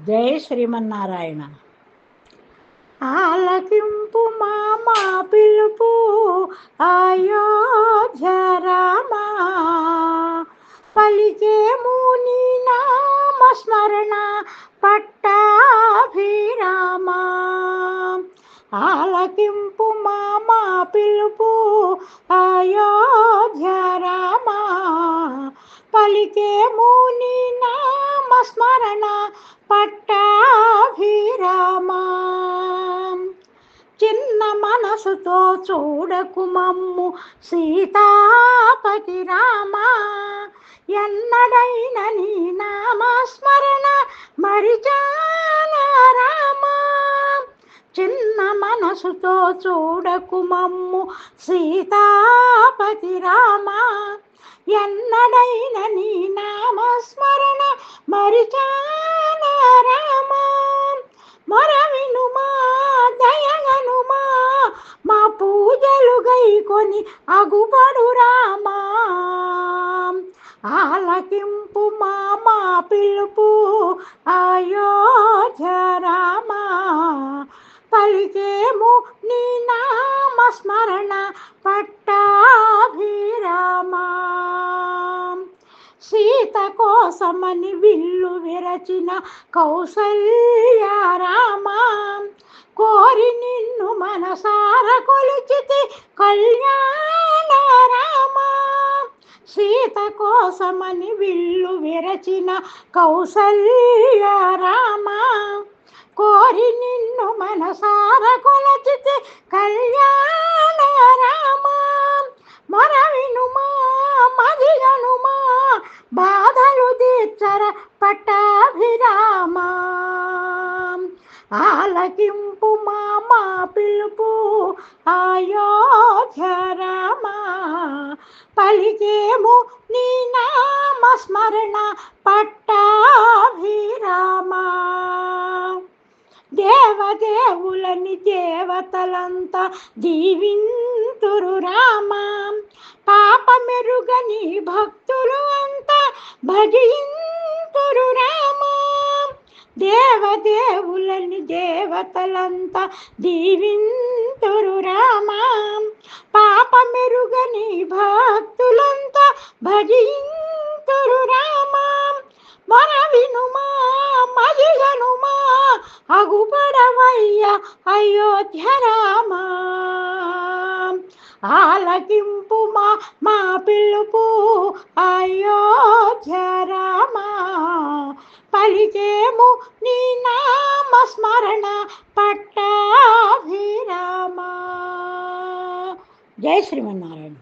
జై శ్రీమన్నారాయణ. ఆలకింపు మా పిలుపు అయోధ్య రామా, పలికేము నీ నామస్మరణ పట్టాభిరామా. ఆలకింపు మా పిలుపు అయోధ్య రామా, పలికేము నీ నామస్మరణ పట్టాభిరామా. చిన్న మనసుతో చూడకు మమ్ము సీతాపతి రామా, ఎన్నడైన నీ నామస్మరణ మరిచానా రామా. చిన్న మనసుతో చూడకు మమ్ము సీతాపతి రామా, ఎన్నడైన నీ నామస్మరణ మరిచానా రామా. మొరవినుమా దయగనుమా, మా పూజలు గైకొని అగుపడు రామా. ఆలకింపు మా పిలుపు అయోధ్య రామా, పలికేము నీ నామస్మరణ పట్టాభిరామా. సీత కోసమని విల్లు విరచిన కౌసల్య రామా, కోరి నిన్ను మనసార కొలిచితి కళ్యాణ రామా. సీత కోసమని విల్లు విరచిన కౌసల్య రామా, కోరి నిన్ను మనసార కొలిచితి కళ్యాణ రామా. మొరవినుమా మదిగనుమా, బాధలు తీర్చర పట్టాభిరామా. ఆలకింపు మా పిలుపు అయోధ్య రామా, పలికేము నీ నామస్మరణ పట్టాభిరామా. దేవదేవులని దేవతలంతా దీవింతురు రామా, పాపమెరుగని భక్తులు అంతా భజింతురు రామా. దేవదేవులని దేవతలంతా దీవింతురు రామా, పాపమెరుగని భక్తులంతా భజింతురు రామా. మొరవినుమా మదిగనుమా, అగుపడవయ్య అయోధ్య రామా. ఆలకింపు మా పిలుపు అయోధ్య రామా, పలికేము నీ నామస్మరణ పట్టాభిరామా. జై శ్రీమన్నారాయణ.